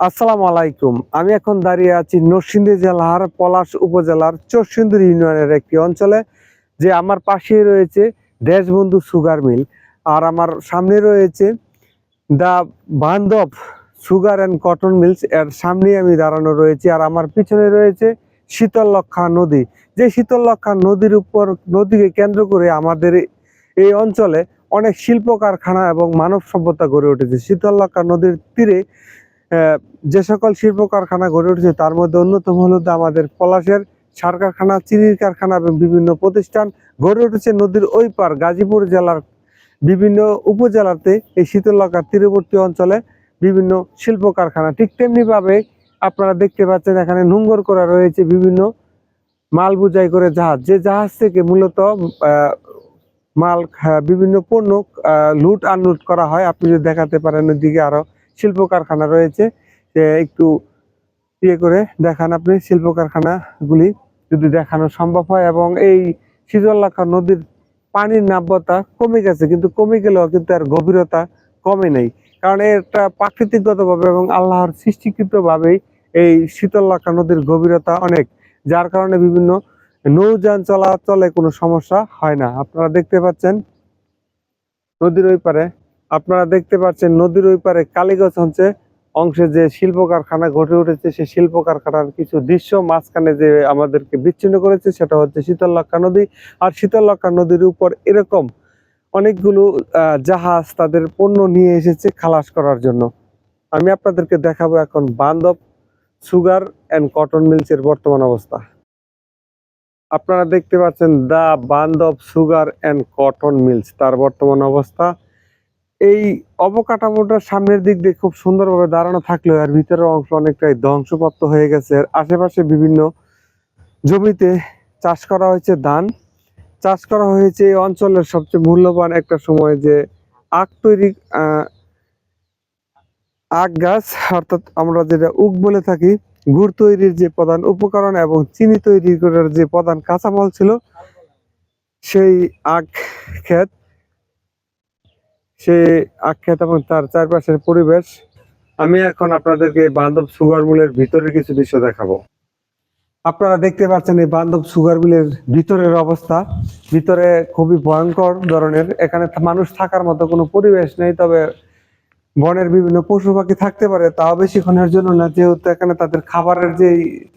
আসসালামু আলাইকুম। আমি এখন দাঁড়িয়ে আছি নরসিংদী জেলার পলাশ উপজেলার চরসিন্দুর ইউনিয়নের একটি অঞ্চলে। যে আমার পাশেই রয়েছে দেশবন্ধু সুগার মিল, আর আমার সামনে রয়েছে দা বান্ধব সুগার অ্যান্ড কটন মিলস। এর সামনেই আমি দাঁড়ানো রয়েছি, আর আমার পিছনে রয়েছে শীতললক্ষা নদী। যে শীতললক্ষা নদীর উপর, নদীকে কেন্দ্র করে আমাদের এই অঞ্চলে অনেক শিল্প কারখানা এবং মানব সভ্যতা গড়ে উঠেছে। শীতললক্ষা নদীর তীরে যে সকল শিল্প কারখানা গড়ে উঠেছে তার মধ্যে অন্যতম হলো আমাদের পলাশের সার কারখানা, চিনির কারখানা এবং বিভিন্ন প্রতিষ্ঠান গড়ে উঠেছে নদীর ওই পার গাজীপুর জেলার বিভিন্ন উপজেলাতে। এই শীতললক্ষার তীরবর্তী অঞ্চলে বিভিন্ন শিল্প কারখানা, ঠিক তেমনি ভাবে আপনারা দেখতে পাচ্ছেন এখানে নোঙর করা রয়েছে বিভিন্ন মাল বোঝাই করে জাহাজ। যে জাহাজ থেকে মূলত মাল বিভিন্ন পণ্য লুট আনলুট করা হয়। আপনি যদি দেখাতে পারেন ওইদিকে আরো শিল্প কারখানা রয়েছে, একটু ইয়ে করে দেখান আপনি শিল্প কারখানা গুলি যদি দেখানো সম্ভব হয়। এবং এই শীতললক্ষা নদীর পানির নাব্যতা কমে গেছে, কিন্তু কমে গেলেও কিন্তু আর গভীরতা কমে নেই, কারণ এটা প্রাকৃতিকগত ভাবে এবং আল্লাহর সৃষ্টিকৃত ভাবেই এই শীতললক্ষা নদীর গভীরতা অনেক, যার কারণে বিভিন্ন নৌযান চলাচলে কোনো সমস্যা হয় না। আপনারা দেখতে পাচ্ছেন নদীর ওই পারে কালীগঞ্জ অংশে যে শিল্প কারখানা গড়ে উঠেছে, সেই শিল্প কারখানার কিছু দৃশ্য মাঝখানে যে আমাদেরকে বিচ্ছিন্ন করেছে সেটা হচ্ছে শীতললক্ষা নদী। আর শীতললক্ষা নদীর উপর এরকম অনেকগুলো জাহাজ তাদের পণ্য নিয়ে এসেছে খালাস করার জন্য। আমি আপনাদেরকে দেখাবো এখন বান্ধব সুগার অ্যান্ড কটন মিলস এর বর্তমান অবস্থা। আপনারা দেখতে পাচ্ছেন দা বান্ধব সুগার অ্যান্ড কটন মিলস, তার বর্তমান অবস্থা। এই অবকাঠামোটার সামনের দিক দিয়ে খুব সুন্দরভাবে দাঁড়ানো থাকলেও এর ভিতরের অংশ অনেকটাই ধ্বংসপ্রাপ্ত হয়ে গেছে। আশেপাশে বিভিন্ন জমিতে চাষ করা হয়েছে ধান, চাষ করা হয়েছে এই অঞ্চলের সবচেয়ে মূল্যবান একটা সময় যে আখ তৈরি, আখ গাছ, অর্থাৎ আমরা যেটা উক বলে থাকি, গুড় তৈরির যে প্রধান উপকরণ এবং চিনি তৈরি করার যে প্রধান কাঁচামাল ছিল সেই আখ ক্ষেত, সেই আখ ক্ষেত এবং তার চারপাশের পরিবেশ। আমি এখন আপনাদেরকে বান্ধব সুগার মিলের ভিতরের কিছু দৃশ্য দেখাবো। আপনারা দেখতে পাচ্ছেন এই বান্ধব সুগার মিলের ভিতরের অবস্থা। ভিতরে খুবই ভয়ঙ্কর ধরনের, এখানে মানুষ থাকার মতো কোনো পরিবেশ নেই, তবে বনের বিভিন্ন পশু পাখি থাকতে পারে, তাও বেশিক্ষণের জন্য না, যেহেতু এখানে তাদের খাবারের যে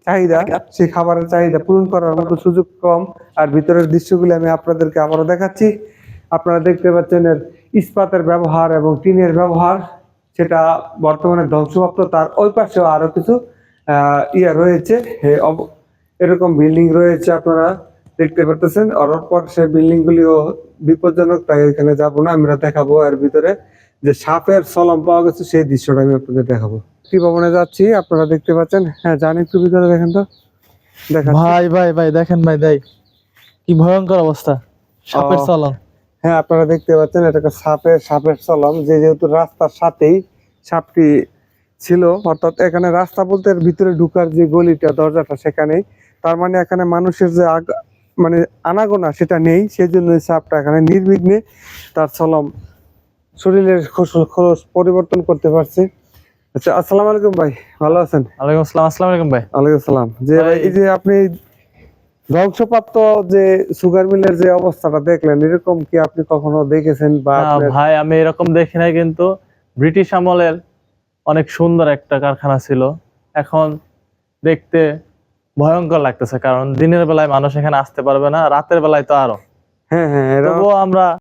চাহিদা, সেই খাবারের চাহিদা পূরণ করার মতো সুযোগ কম। আর ভিতরের দৃশ্যগুলি আমি আপনাদেরকে আবারও দেখাচ্ছি। আপনারা দেখতে পাচ্ছেন এর ইস্পাতের ব্যবহার এবং টিনের ব্যবহার, সেটা বর্তমানে ধ্বংসপ্রাপ্ত। তার ওই পাশেও আরো কিছু রয়েছে, এরকম বিল্ডিং রয়েছে, আপনারা দেখতে পারতেছেন। অরপর সেই বিল্ডিং গুলিও বিপজ্জনক, তাই এখানে যাবো না। আমরা দেখাবো এর ভিতরে যে সাপের সলম পাওয়া গেছে, সেই দৃশ্যটা আমি আপনাদের দেখাবো। কি ভবনে যাচ্ছি, আপনারা দেখতে পাচ্ছেন। হ্যাঁ, জানি, একটু ভিতরে দেখেন তো। দেখেন ভাই ভাই ভাই দেখেন ভাই, দেখ কি ভয়ঙ্কর অবস্থা, সাপের চলন। হ্যাঁ, আপনারা দেখতে পাচ্ছেন এটা সাপের চলন, যেহেতু রাস্তার সাথেই সাপটি ছিল, অর্থাৎ এখানে রাস্তা বলতে ভিতরে ঢুকার যে গলিটা, দরজাটা সেখানেই। তার মানে এখানে মানুষের যে মানে আনাগোনা সেটা নেই, সেই জন্য সাপটা এখানে নির্বিঘ্নে তার চলম শরীরের খোলস পরিবর্তন করতে পারছে। আচ্ছা, আসসালামু আলাইকুম ভাই, ভালো আছেন? ওয়ালাইকুম আসসালাম। আসসালামু আলাইকুম ভাই। ওয়ালাইকুম আসসালাম। যে ভাই, এই যে আপনি ধ্বংসপ্রাপ্ত যে সুগার মিলের যে অবস্থাটা দেখলেন, এরকম কি আপনি কখনো দেখেছেন? বা ভাই আমি এরকম দেখি নাই, কিন্তু ব্রিটিশ আমলের অনেক সুন্দর একটা কারখানা ছিল। এখন দেখতে ভয়ঙ্কর লাগতেছে, কারণ দিনের বেলায় মানুষ এখানে আসতে পারবে না, রাতের বেলায় তো আরো। হ্যাঁ হ্যাঁ, তবুও আমরা